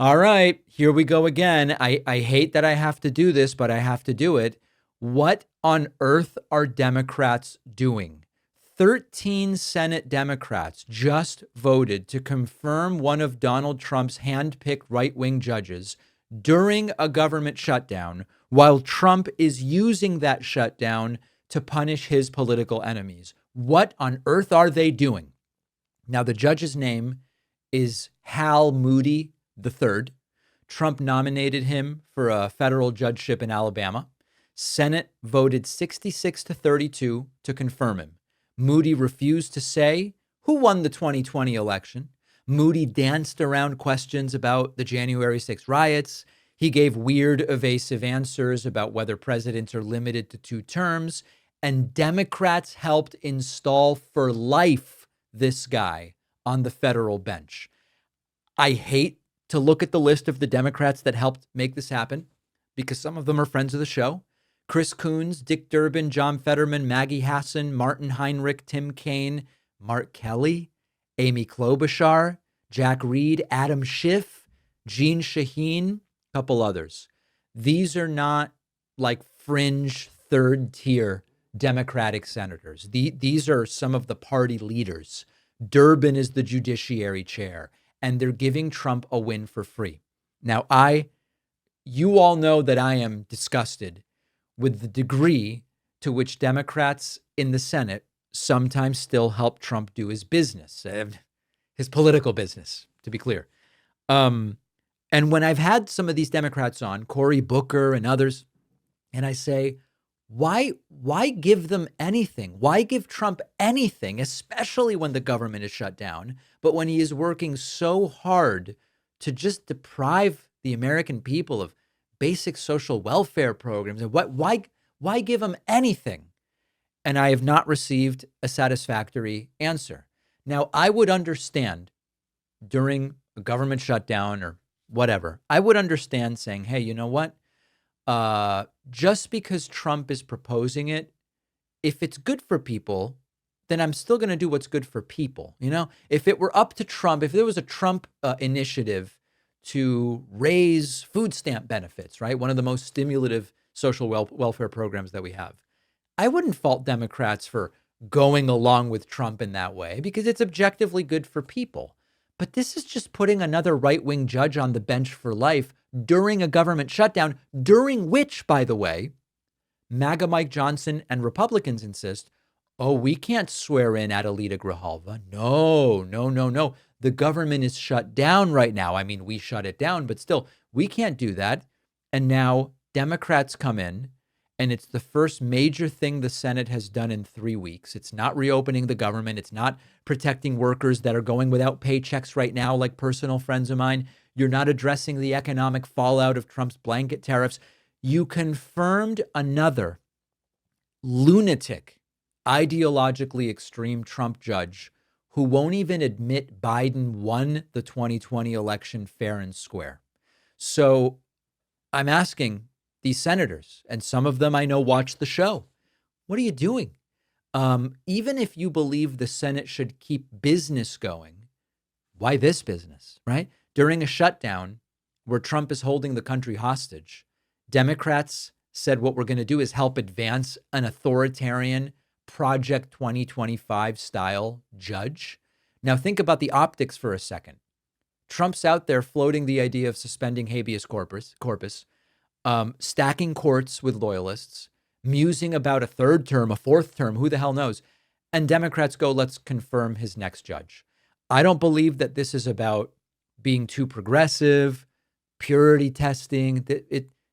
All right, here we go again. I hate that I have to do this, but I have to do it. What on earth are Democrats doing? 13 Senate Democrats just voted to confirm one of Donald Trump's handpicked right-wing judges during a government shutdown, while Trump is using that shutdown to punish his political enemies. What on earth are they doing? Now, the judge's name is Hal Moody III. Trump nominated him for a federal judgeship in Alabama. Senate voted 66-32 to confirm him. Moody refused to say who won the 2020 election. Moody danced around questions about the January 6 riots. He gave weird, evasive answers about whether presidents are limited to 2 terms. And Democrats helped install for life this guy on the federal bench. I hate to look at the list of the Democrats that helped make this happen because some of them are friends of the show. Chris Coons, Dick Durbin, John Fetterman, Maggie Hassan, Martin Heinrich, Tim Kaine, Mark Kelly, Amy Klobuchar, Jack Reed, Adam Schiff, Jeanne Shaheen, a couple others. These are not like fringe third tier Democratic senators. These are some of the party leaders. Durbin is the judiciary chair, and they're giving Trump a win for free. Now, you all know that I am disgusted with the degree to which Democrats in the Senate sometimes still help Trump do his business, his political business, to be clear. And when I've had some of these Democrats on, Cory Booker and others, and I say, why give them anything? Why give Trump anything, especially when the government is shut down, but when he is working so hard to just deprive the American people of basic social welfare programs? And why give him anything? And I have not received a satisfactory answer. Now, I would understand during a government shutdown or whatever, I would understand saying, hey, you know what? Just because Trump is proposing it, if it's good for people, then I'm still going to do what's good for people. You know, if it were up to Trump, if there was a Trump initiative to raise food stamp benefits, right? One of the most stimulative social welfare programs that we have. I wouldn't fault Democrats for going along with Trump in that way because it's objectively good for people. But this is just putting another right-wing judge on the bench for life during a government shutdown, during which, by the way, MAGA Mike Johnson and Republicans insist, oh, we can't swear in Adelita Grijalva. No. The government is shut down right now. I mean, we shut it down, but still, we can't do that. And now Democrats come in, and it's the first major thing the Senate has done in 3 weeks. It's not reopening the government. It's not protecting workers that are going without paychecks right now, like personal friends of mine. You're not addressing the economic fallout of Trump's blanket tariffs. You confirmed another lunatic, ideologically extreme Trump judge who won't even admit Biden won the 2020 election fair and square. So I'm asking these senators, and some of them I know watch the show, what are you doing? Even if you believe the Senate should keep business going, why this business, right? During a shutdown where Trump is holding the country hostage, Democrats said what we're going to do is help advance an authoritarian Project 2025 style judge. Now think about the optics for a second. Trump's out there floating the idea of suspending habeas corpus, stacking courts with loyalists, musing about a third term, a fourth term, who the hell knows? And Democrats go, let's confirm his next judge. I don't believe that this is about being too progressive, purity testing.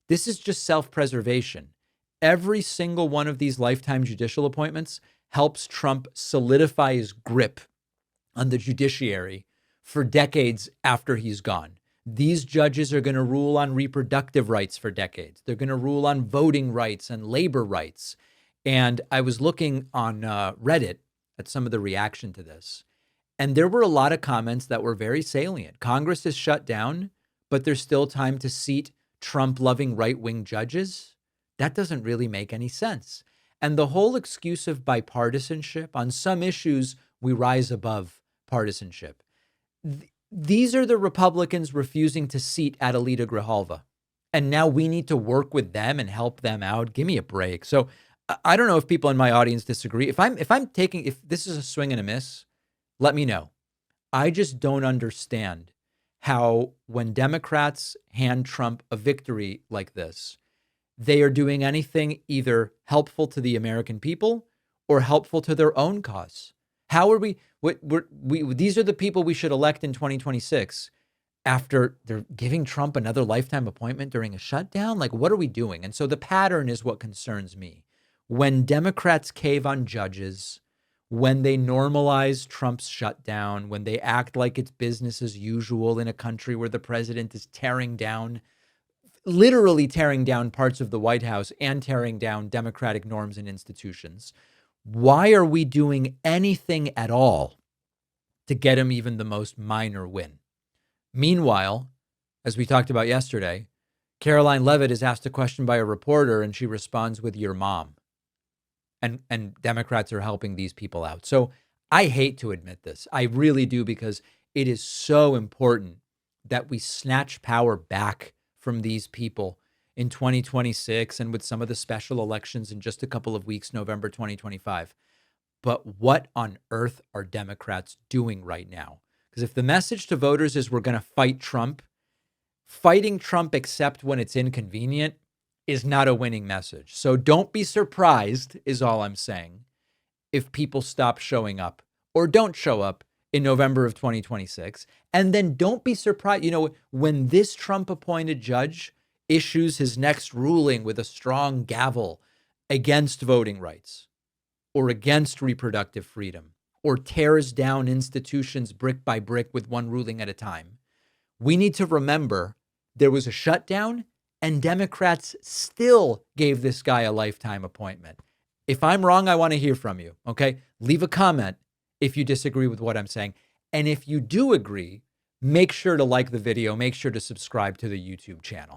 This is just self-preservation. Every single one of these lifetime judicial appointments helps Trump solidify his grip on the judiciary for decades after he's gone. These judges are going to rule on reproductive rights for decades. They're going to rule on voting rights and labor rights. And I was looking on Reddit at some of the reaction to this, and there were a lot of comments that were very salient. Congress is shut down, but there's still time to seat Trump-loving right-wing judges. That doesn't really make any sense. And the whole excuse of bipartisanship, on some issues, we rise above partisanship. These are the Republicans refusing to seat Adelita Grijalva. And now we need to work with them and help them out. Give me a break. So I don't know if people in my audience disagree. If this is a swing and a miss, let me know. I just don't understand how when Democrats hand Trump a victory like this, they are doing anything either helpful to the American people or helpful to their own cause. How are we? These are the people we should elect in 2026 after they're giving Trump another lifetime appointment during a shutdown? Like, what are we doing? And so the pattern is what concerns me. When Democrats cave on judges, when they normalize Trump's shutdown, when they act like it's business as usual in a country where the president is literally tearing down parts of the White House and tearing down democratic norms and institutions, why are we doing anything at all to get him even the most minor win? Meanwhile, as we talked about yesterday, Caroline Leavitt is asked a question by a reporter and she responds with "your mom." And Democrats are helping these people out. So I hate to admit this. I really do, because it is so important that we snatch power back from these people in 2026 and with some of the special elections in just a couple of weeks, November 2025. But what on earth are Democrats doing right now? Because if the message to voters is we're going to fight Trump, fighting Trump except when it's inconvenient is not a winning message. So don't be surprised, is all I'm saying, if people stop showing up or don't show up in November of 2026. And then don't be surprised, when this Trump appointed judge issues his next ruling with a strong gavel against voting rights or against reproductive freedom or tears down institutions brick by brick with one ruling at a time. We need to remember there was a shutdown and Democrats still gave this guy a lifetime appointment. If I'm wrong, I want to hear from you. Okay. Leave a comment if you disagree with what I'm saying. And if you do agree, make sure to like the video. Make sure to subscribe to the YouTube channel.